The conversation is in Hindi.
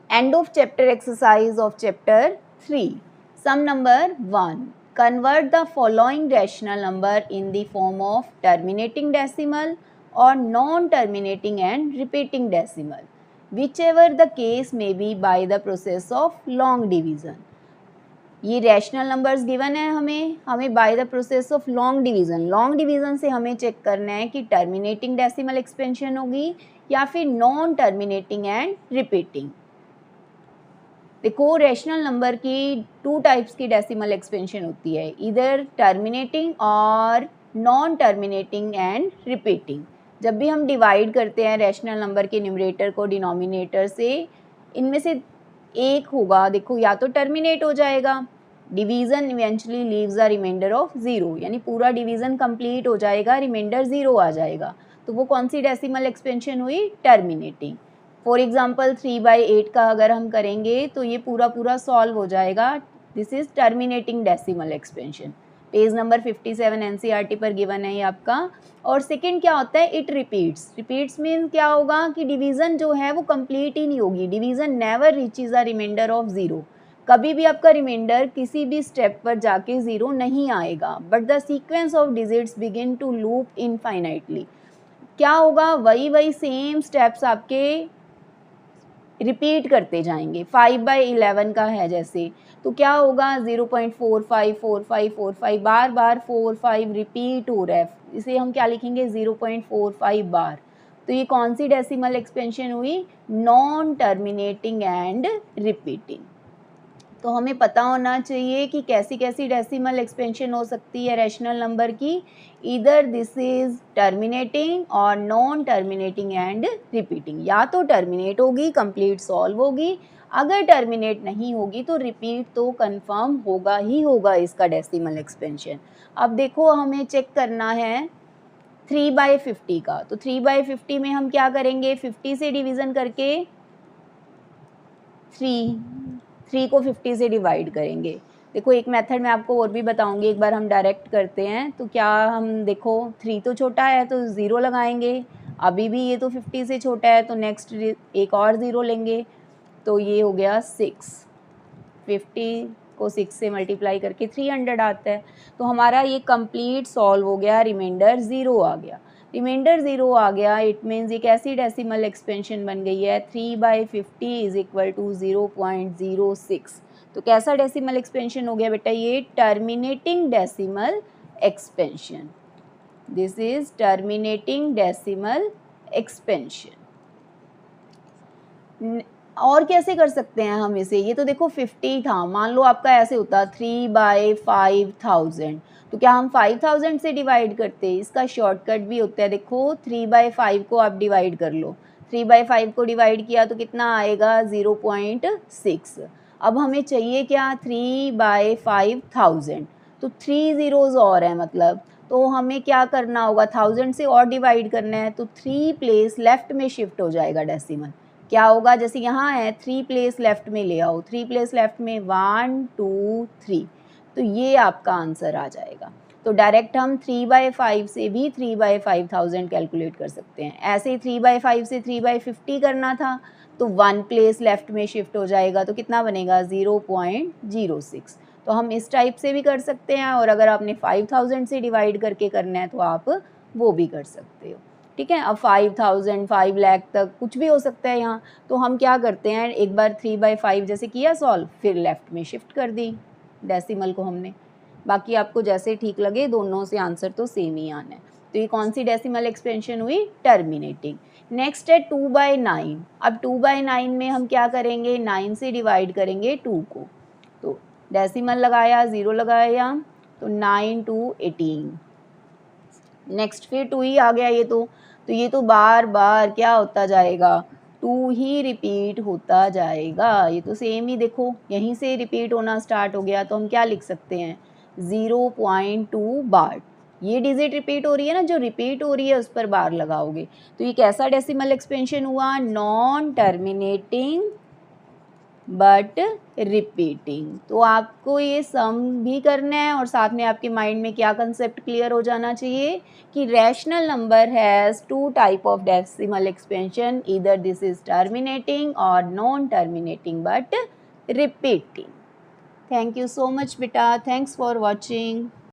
End of chapter exercise of chapter 3. Sum number 1. Convert the following rational number in the form of terminating decimal or non-terminating and repeating decimal, whichever the case may be, by the process of long division. ये रैशनल नंबर्स गिवन है हमें by the process of long division से हमें चेक करना है कि टर्मिनेटिंग डेसिमल एक्सपेंशन होगी या फिर नॉन टर्मिनेटिंग एंड रिपीटिंग। देखो रैशनल नंबर की 2 टाइप्स की डेसिमल एक्सपेंशन होती है, इधर टर्मिनेटिंग और नॉन टर्मिनेटिंग एंड रिपीटिंग। जब भी हम डिवाइड करते हैं रैशनल नंबर के न्यूमरेटर को डिनोमिनेटर से, इनमें से एक होगा, देखो या तो टर्मिनेट हो जाएगा, division eventually leaves a remainder of 0, यानी पूरा डिवीज़न कंप्लीट हो जाएगा, रिमाइंडर 0 आ जाएगा, तो वो कौन सी डेसिमल एक्सपेंशन हुई? टर्मिनेटिंग। फॉर एग्जाम्पल 3/8 का अगर हम करेंगे तो ये पूरा सॉल्व हो जाएगा, this is terminating decimal expansion. Page number 57 NCERT पर गिवन है ये आपका। और सेकंड क्या होता है? इट रिपीट्स मीन क्या होगा कि डिवीज़न जो है वो कंप्लीट ही नहीं होगी, division never reaches a remainder of 0, कभी भी आपका रिमाइंडर किसी भी स्टेप पर जाके 0 नहीं आएगा, but the sequence of digits begin to loop infinitely. क्या होगा? वही सेम स्टेप्स आपके रिपीट करते जाएंगे। 5/11 का है जैसे, तो क्या होगा? 0.454545 बार 4 5 रिपीट हो रहा है, इसे हम क्या लिखेंगे? 0.45 बार। तो ये कौन सी डेसिमल एक्सपेंशन हुई? Non terminating and repeating. तो हमें पता होना चाहिए कि कैसी कैसी डेसिमल एक्सपेंशन हो सकती है रैशनल नंबर की, इधर दिस इज टर्मिनेटिंग और नॉन टर्मिनेटिंग एंड रिपीटिंग। या तो टर्मिनेट होगी, कंप्लीट सॉल्व होगी, अगर टर्मिनेट नहीं होगी तो रिपीट तो कंफर्म होगा ही होगा इसका डेसिमल एक्सपेंशन। अब देखो हमें चेक करना है 3/50 का, तो 3/50 में हम क्या करेंगे? 50 से डिवीज़न करके 3 को 50 से डिवाइड करेंगे। देखो एक मेथड मैं आपको और भी बताऊंगी, एक बार हम डायरेक्ट करते हैं। तो क्या हम देखो 3 तो छोटा है तो 0 लगाएंगे, अभी भी ये तो 50 से छोटा है तो नेक्स्ट एक और 0 लेंगे, तो ये हो गया 6। 50 को 6 से मल्टीप्लाई करके 300 आता है, तो हमारा ये कंप्लीट सॉल्व हो गया, रिमाइंडर 0 आ गया। रिमाइंडर 0 आ गया, इट मीन्स एक ऐसी डेसिमल एक्सपेंशन बन गई है 3/50 इज इक्वल टू 0.06। तो कैसा डेसिमल एक्सपेंशन हो गया बेटा? ये terminating decimal expansion, this is terminating decimal expansion. और कैसे कर सकते हैं हम इसे? ये तो देखो 50 था, मान लो आपका ऐसे होता 3/5000, तो क्या हम 5000 से डिवाइड करते? इसका शॉर्टकट भी होता है, देखो 3/5 को आप डिवाइड कर लो, 3/5 को डिवाइड किया तो कितना आएगा? 0.6। अब हमें चाहिए क्या? 3/5000, तो 3 ज़ीरोज़ और है मतलब, तो हमें क्या करना होगा? 1000 से और डिवाइड करना है, तो 3 प्लेस लेफ्ट में शिफ्ट हो जाएगा डेसिमल। क्या होगा? जैसे यहाँ है 3 प्लेस लेफ्ट में ले आओ, 3 प्लेस लेफ्ट में 1 2 3, तो ये आपका आंसर आ जाएगा। तो डायरेक्ट हम 3/5 से भी 3/5000 कैलकुलेट कर सकते हैं। ऐसे ही 3/5 से 3/50 करना था, तो 1 प्लेस लेफ्ट में शिफ्ट हो जाएगा, तो कितना बनेगा? 0.06। तो हम इस टाइप से भी कर सकते हैं, और अगर आपने 5000 से डिवाइड करके करना है तो आप वो भी कर सकते हो। ठीक है, अब 5000 5 लाख तक कुछ भी हो सकता है यहाँ, तो हम क्या करते हैं, एक बार 3/5 जैसे किया सॉल्व, फिर लेफ्ट में शिफ्ट कर दी डेसिमल को हमने। बाकी आपको जैसे ठीक लगे, दोनों से आंसर तो सेम ही आना है। तो ये कौन सी डेसिमल एक्सपेंशन हुई? टर्मिनेटिंग। नेक्स्ट है 2/9। अब 2/9 में हम क्या करेंगे? 9 से डिवाइड करेंगे 2 को, तो डेसिमल लगाया, 0 लगाया, तो 9 2 18। नेक्स्ट फिर 2 ही आ गया ये तो ये तो बार बार क्या होता जाएगा? 2 ही रिपीट होता जाएगा। ये तो सेम ही देखो यहीं से रिपीट होना स्टार्ट हो गया, तो हम क्या लिख सकते हैं? 0.2 बार। ये डिजिट रिपीट हो रही है ना, जो रिपीट हो रही है उस पर बार लगाओगे। तो ये कैसा डेसिमल एक्सपेंशन हुआ? Non terminating but repeating. तो आपको ये सम भी करना है और साथ में आपके माइंड में क्या कंसेप्ट क्लियर हो जाना चाहिए कि rational number has two type of decimal expansion, either this is terminating और non terminating but repeating. Thank you so much बेटा, थैंक्स फॉर वॉचिंग।